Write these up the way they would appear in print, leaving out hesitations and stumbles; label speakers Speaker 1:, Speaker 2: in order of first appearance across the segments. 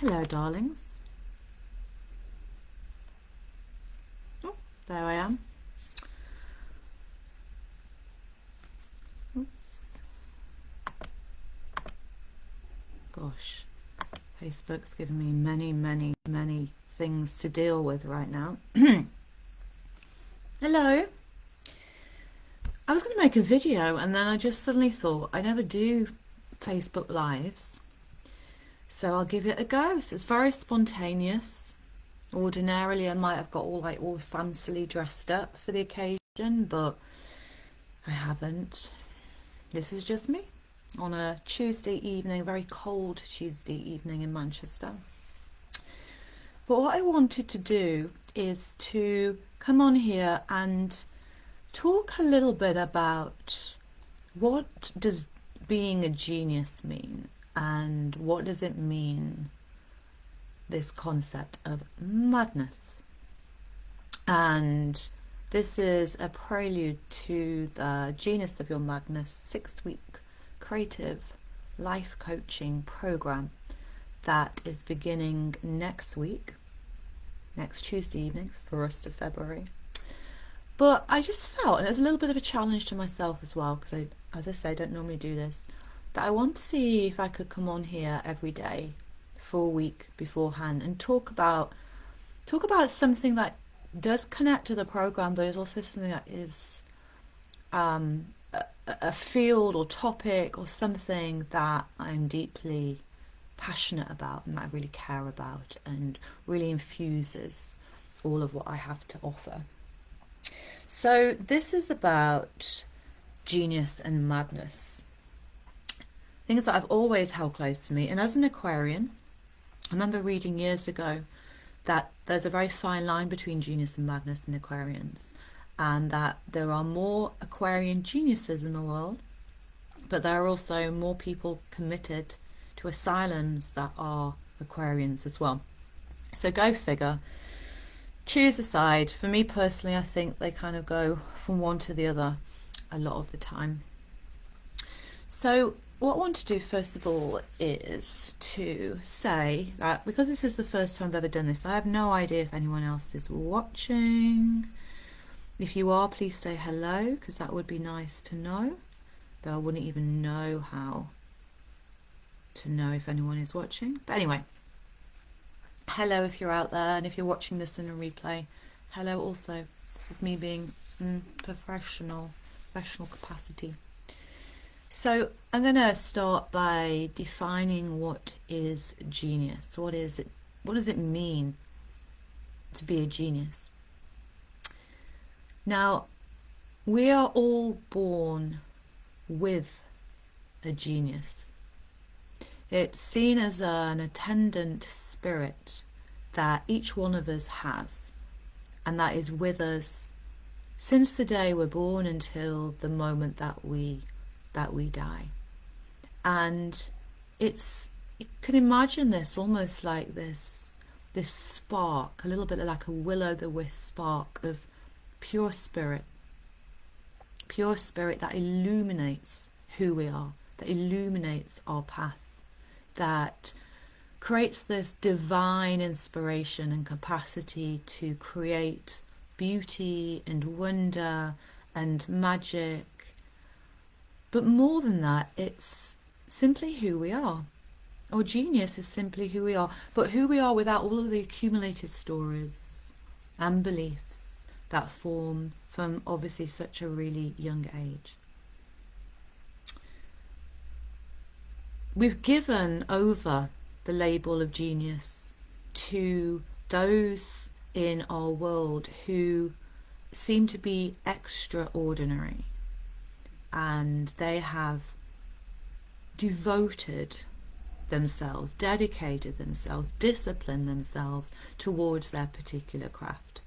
Speaker 1: Hello, darlings. Oh, there I am. Oops. Gosh, Facebook's giving me many things to deal with right now. Hello. I was going to make a video and then I just suddenly thought I never do Facebook Lives. So I'll give it a go. So it's very spontaneous. Ordinarily I might have got all fancily dressed up for the occasion, but I haven't. This is just me on a Tuesday evening, a very cold Tuesday evening in Manchester. But what I wanted to do is to come on here and talk a little bit about what does being a genius mean, and what does it mean, this concept of madness. And this is a prelude to the Genius of Your Madness 6-week creative life coaching program that is beginning next week, next Tuesday evening, 1st of February. But I just felt, and it was a little bit of a challenge to myself as well, because as I say, I don't normally do this, that I want to see if I could come on here every day for a week beforehand and talk about something that does connect to the program, but is also something that is a field or topic or something that I'm deeply passionate about and that I really care about and really infuses all of what I have to offer. So this is about genius and madness, things that I've always held close to me. And as an Aquarian, I remember reading years ago that there's a very fine line between genius and madness in Aquarians, and that there are more Aquarian geniuses in the world, but there are also more people committed to asylums that are Aquarians as well. So go figure. Choose a side. For me personally, I think they kind of go from one to the other a lot of the time. So what I want to do first of all is to say that because this is the first time I've ever done this, I have no idea if anyone else is watching. If you are, please say hello, because that would be nice to know, though I wouldn't even know how to know if anyone is watching. But anyway, hello if you're out there, and if you're watching this in a replay, hello also. This is me being professional capacity. So I'm going to start by defining what is genius. What is it? What does it mean to be a genius? Now, we are all born with a genius. It's seen as an attendant spirit that each one of us has, and that is with us since the day we're born until the moment that we die. And you can imagine this almost like this spark, a little bit like a will-o'-the-wisp spark of pure spirit that illuminates who we are, that illuminates our path, that creates this divine inspiration and capacity to create beauty and wonder and magic. But more than that, it's simply who we are. Our genius is simply who we are, but who we are without all of the accumulated stories and beliefs that form from obviously such a really young age. We've given over the label of genius to those in our world who seem to be extraordinary, and they have devoted themselves, dedicated themselves, disciplined themselves towards their particular craft.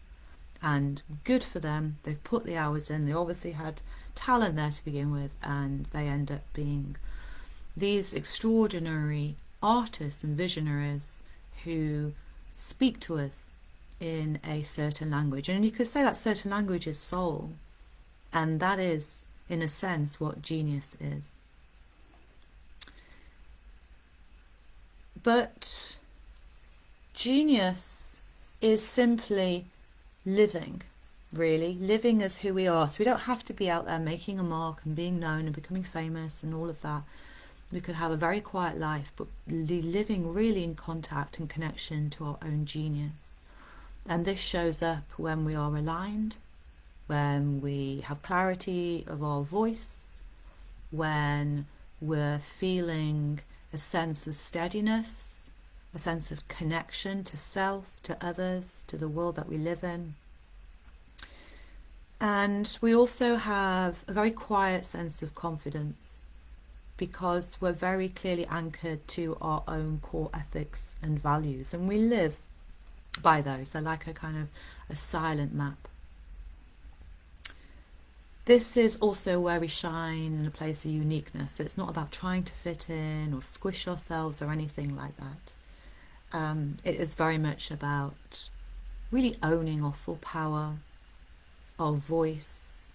Speaker 1: And good for them, they've put the hours in, they obviously had talent there to begin with, and they end up being these extraordinary artists and visionaries who speak to us in a certain language. And you could say that certain language is soul, and that is, in a sense, what genius is. But Genius is simply living, really, living as who we are. So we don't have to be out there making a mark and being known and becoming famous and all of that. We could have a very quiet life, but living really in contact and connection to our own genius. And this shows up when we are aligned, when we have clarity of our voice, when we're feeling a sense of steadiness, a sense of connection to self, to others, to the world that we live in. And we also have a very quiet sense of confidence because we're very clearly anchored to our own core ethics and values, and we live by those. They're like a kind of a silent map. This is also where we shine in a place of uniqueness. It's not about trying to fit in or squish ourselves or anything like that. It is very much about really owning our full power, our voice,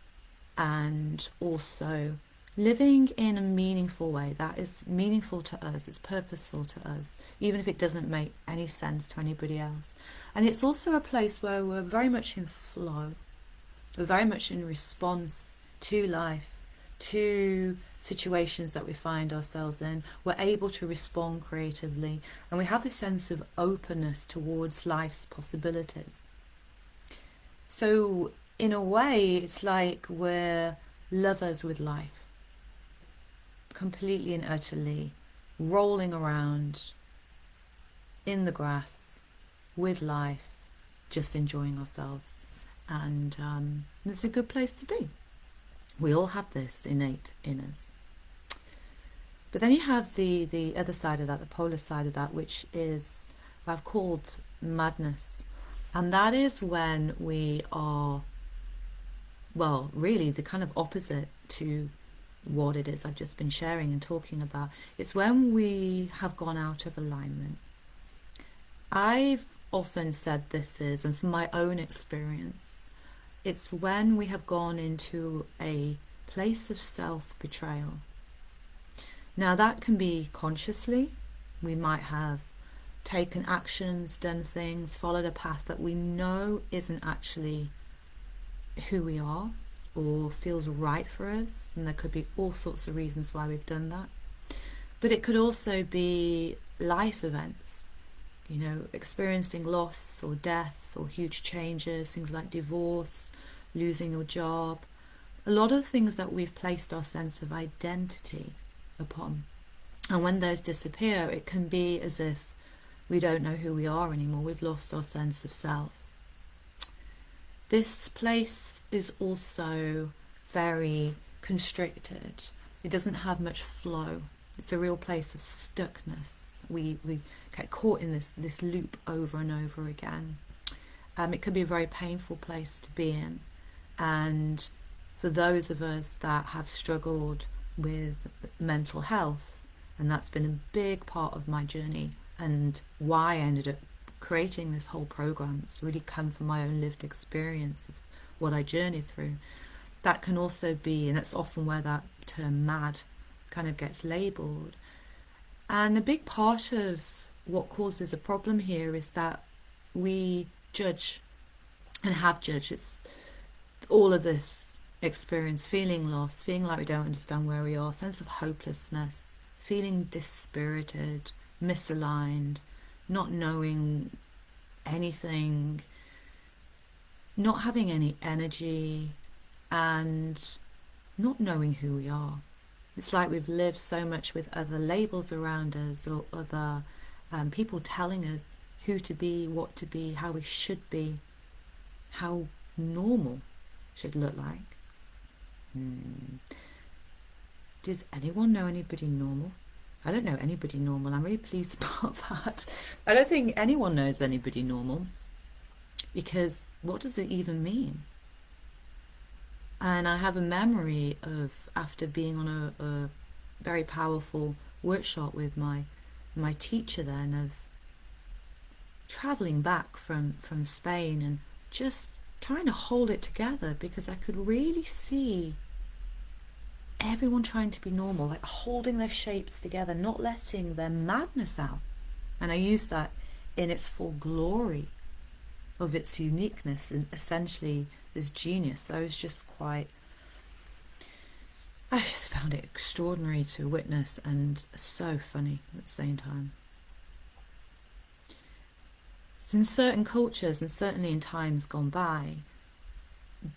Speaker 1: and also living in a meaningful way that is meaningful to us, it's purposeful to us, even if it doesn't make any sense to anybody else. And it's also a place where we're very much in flow, we're very much in response to life, to situations that we find ourselves in. We're able to respond creatively, and we have this sense of openness towards life's possibilities. So in a way, it's like we're lovers with life, completely and utterly rolling around in the grass with life, just enjoying ourselves. And it's a good place to be. We all have this innate in us. But then you have the other side of that, the polar side of that, which is what I've called madness. And that is when we are, well, really the kind of opposite to what it is I've just been sharing and talking about. It's when we have gone out of alignment. I've often said this is, and from my own experience, it's when we have gone into a place of self-betrayal. Now that can be consciously. We might have taken actions, done things, followed a path that we know isn't actually who we are or feels right for us, and there could be all sorts of reasons why we've done that. But it could also be life events, you know, experiencing loss or death or huge changes, things like divorce, losing your job, a lot of things that we've placed our sense of identity upon. And when those disappear, it can be as if we don't know who we are anymore. We've lost our sense of self. This place is also very constricted. It doesn't have much flow. It's a real place of stuckness. We get caught in this loop over and over again. It can be a very painful place to be in. And for those of us that have struggled with mental health, and that's been a big part of my journey and why I ended up creating this whole program. It's really come from my own lived experience of what I journeyed through. That can also be, and that's often where that term mad kind of gets labelled. And a big part of what causes a problem here is that we judge and have judged. It's all of this experience, feeling lost, feeling like we don't understand where we are, sense of hopelessness, feeling dispirited, misaligned, not knowing anything, not having any energy, and not knowing who we are. It's like we've lived so much with other labels around us, or other people telling us who to be, what to be, how we should be, how normal should look like. Does anyone know anybody normal? I don't know anybody normal. I'm really pleased about that. I don't think anyone knows anybody normal, because what does it even mean? And I have a memory of, after being on a very powerful workshop with my teacher then, of traveling back from Spain and just trying to hold it together, because I could really see everyone trying to be normal, like holding their shapes together, not letting their madness out. And I use that in its full glory of its uniqueness and essentially this genius. So I just found it extraordinary to witness and so funny at the same time. So in certain cultures, and certainly in times gone by,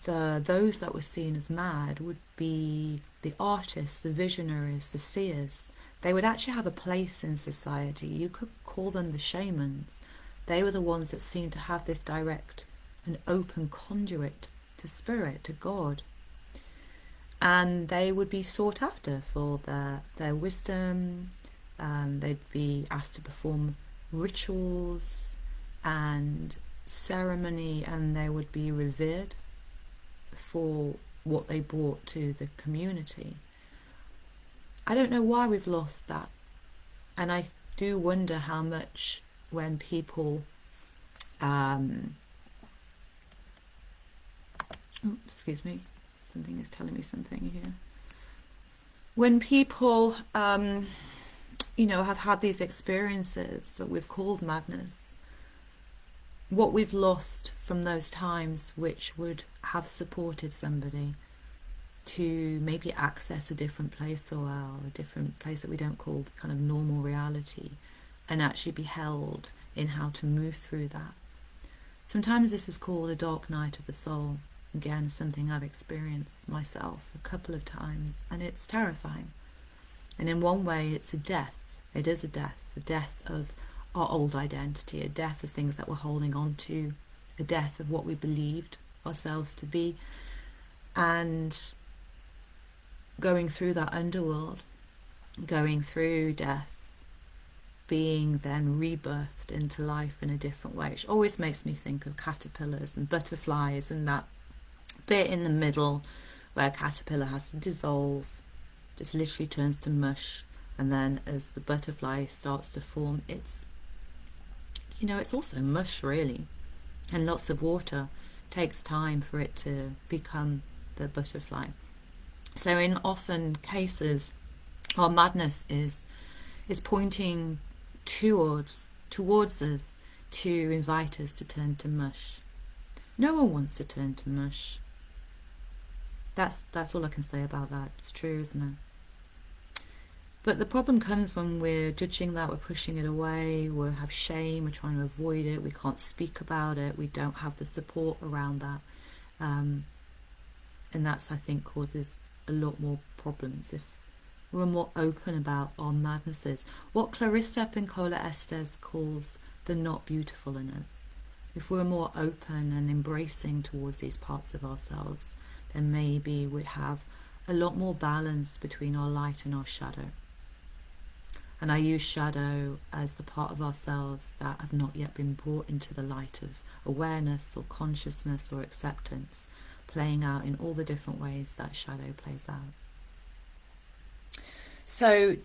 Speaker 1: those that were seen as mad would be the artists, the visionaries, the seers. They would actually have a place in society. You could call them the shamans. They were the ones that seemed to have this direct and open conduit to spirit, to God. And they would be sought after for their wisdom. They'd be asked to perform rituals and ceremony, and they would be revered for what they brought to the community. I don't know why we've lost that, and I do wonder how much when people excuse me, something is telling me something here. When people have had these experiences that we've called madness, what we've lost from those times which would have supported somebody to maybe access a different place, or a different place that we don't call kind of normal reality, and actually be held in how to move through that. Sometimes this is called a dark night of the soul. Again, something I've experienced myself a couple of times, and it's terrifying. And in one way, it's a death. It is a death of our old identity, a death of things that we're holding on to, a death of what we believed ourselves to be, and going through that underworld, going through death, being then rebirthed into life in a different way, which always makes me think of caterpillars and butterflies, and that bit in the middle where a caterpillar has to dissolve, just literally turns to mush, and then as the butterfly starts to form, it's also mush really, and lots of water. Takes time for it to become the butterfly. So in often cases, our madness is pointing towards us to invite us to turn to mush. No one wants to turn to mush. That's all I can say about that. It's true, isn't it? But the problem comes when we're judging that, we're pushing it away, we have shame, we're trying to avoid it, we can't speak about it, we don't have the support around that. And that's, I think, causes a lot more problems if we're more open about our madnesses. What Clarissa Pinkola Estes calls the not beautiful in us. If we're more open and embracing towards these parts of ourselves, then maybe we'd have a lot more balance between our light and our shadow. And I use shadow as the part of ourselves that have not yet been brought into the light of awareness or consciousness or acceptance, playing out in all the different ways that shadow plays out. So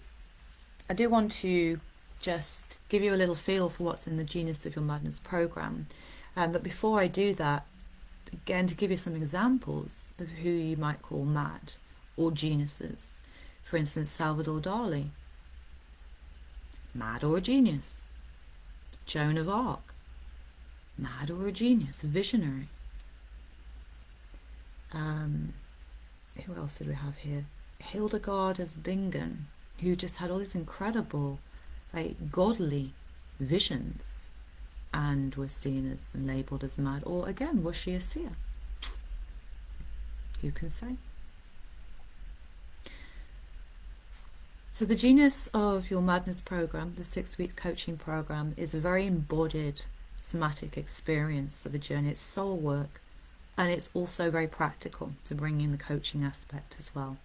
Speaker 1: I do want to just give you a little feel for what's in the Genius of Your Madness program. But before I do that, again, to give you some examples of who you might call mad or geniuses. For instance, Salvador Dali, mad or a genius. Joan of Arc, mad or a genius, a visionary. Who else did we have here? Hildegard of Bingen, who just had all these incredible, godly visions, and was seen as and labelled as mad. Or again, was she a seer? Who can say? So the Genius of Your Madness program, the 6-week coaching program, is a very embodied somatic experience of a journey. It's soul work, and it's also very practical to bring in the coaching aspect as well.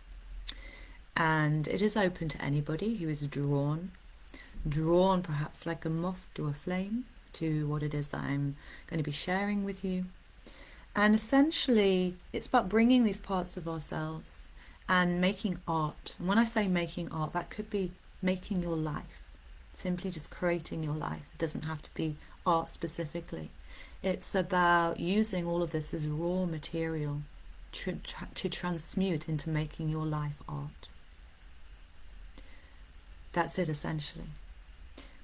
Speaker 1: And it is open to anybody who is drawn perhaps like a moth to a flame to what it is that I'm going to be sharing with you. And essentially it's about bringing these parts of ourselves and making art. And when I say making art, that could be making your life, simply just creating your life. It doesn't have to be art specifically. It's about using all of this as raw material to transmute into making your life art. That's it essentially.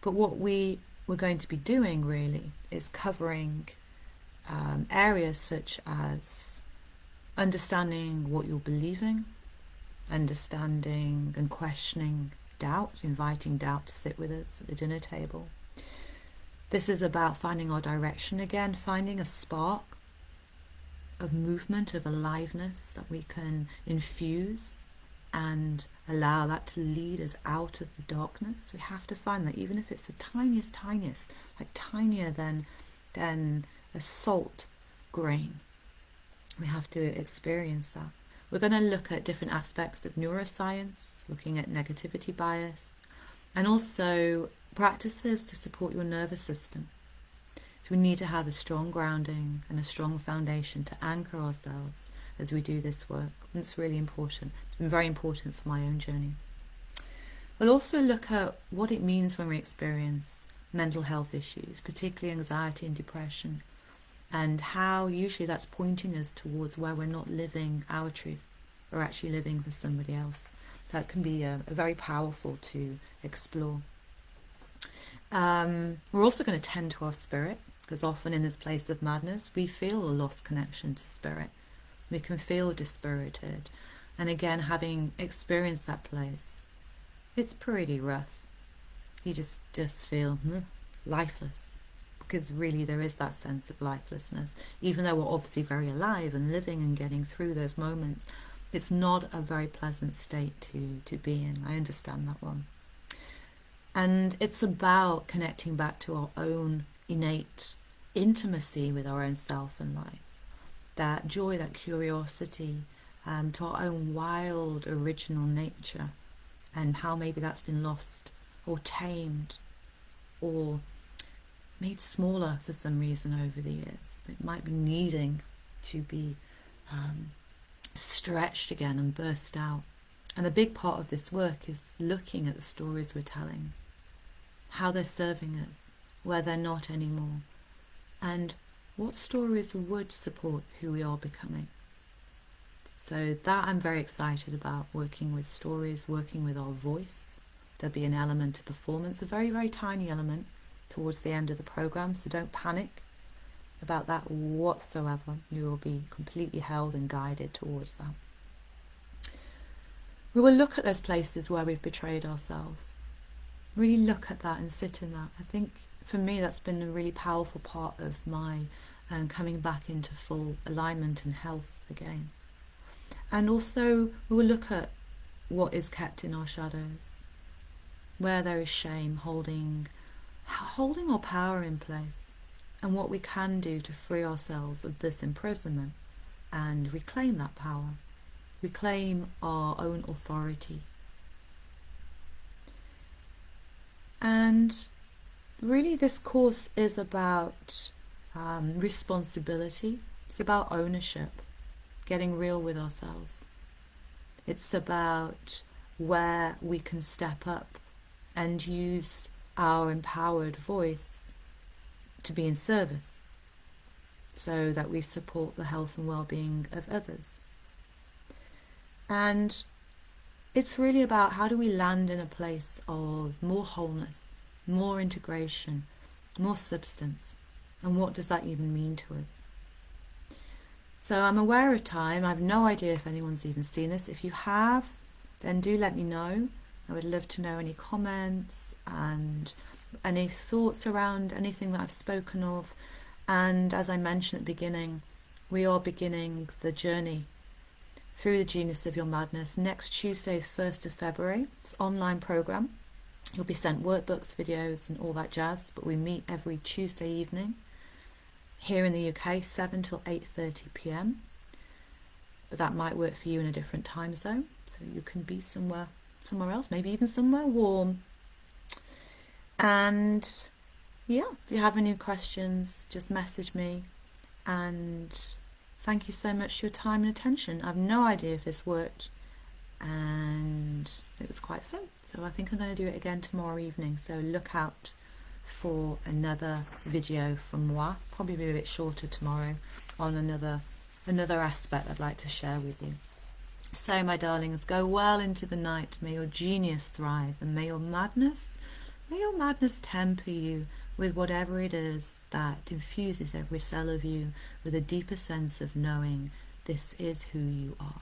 Speaker 1: But what we we're going to be doing really is covering areas such as understanding what you're believing, understanding and questioning doubt, inviting doubt to sit with us at the dinner table. This is about finding our direction again, finding a spark of movement, of aliveness that we can infuse and allow that to lead us out of the darkness. We have to find that, even if it's the tiniest, like tinier than a salt grain, we have to experience that. We're going to look at different aspects of neuroscience, looking at negativity bias, and also practices to support your nervous system. So we need to have a strong grounding and a strong foundation to anchor ourselves as we do this work. And it's really important. It's been very important for my own journey. We'll also look at what it means when we experience mental health issues, particularly anxiety and depression, and how usually that's pointing us towards where we're not living our truth. We're actually living for somebody else. That can be a very powerful to explore. We're also going to tend to our spirit, because often in this place of madness we feel a lost connection to spirit. We can feel dispirited, and again, having experienced that place, it's pretty rough. You just feel lifeless, because really there is that sense of lifelessness. Even though we're obviously very alive and living and getting through those moments, it's not a very pleasant state to be in. I understand that one. And it's about connecting back to our own innate intimacy with our own self and life. That joy, that curiosity, to our own wild, original nature, and how maybe that's been lost or tamed or made smaller for some reason over the years. It might be needing to be stretched again and burst out. And a big part of this work is looking at the stories we're telling, how they're serving us, where they're not anymore, and what stories would support who we are becoming. So that I'm very excited about, working with stories, working with our voice. There'll be an element of performance, a very, very tiny element towards the end of the program, so don't panic about that whatsoever. You will be completely held and guided towards that. We will look at those places where we've betrayed ourselves. Really look at that and sit in that. I think for me that's been a really powerful part of my coming back into full alignment and health again. And also we will look at what is kept in our shadows, where there is shame holding our power in place, and what we can do to free ourselves of this imprisonment and reclaim that power, reclaim our own authority. And really this course is about responsibility. It's about ownership, getting real with ourselves. It's about where we can step up and use our empowered voice to be in service, so that we support the health and well-being of others. And it's really about how do we land in a place of more wholeness, more integration, more substance, and what does that even mean to us? So I'm aware of time. I have no idea if anyone's even seen this. If you have, then do let me know. I would love to know any comments and any thoughts around anything that I've spoken of. And as I mentioned at the beginning, we are beginning the journey through the Genius of Your Madness next Tuesday, 1st of February. It's an online program. You'll be sent workbooks, videos and all that jazz, but we meet every Tuesday evening here in the UK, 7 till 8:30 p.m. But that might work for you in a different time zone, so you can be somewhere else, maybe even somewhere warm. And yeah, if you have any questions, just message me. And thank you so much for your time and attention. I have no idea if this worked, and it was quite fun. So I think I'm going to do it again tomorrow evening. So look out for another video from moi, probably be a bit shorter tomorrow, on another aspect I'd like to share with you. So my darlings, go well into the night. May your genius thrive, and may your madness temper you with whatever it is that infuses every cell of you with a deeper sense of knowing this is who you are.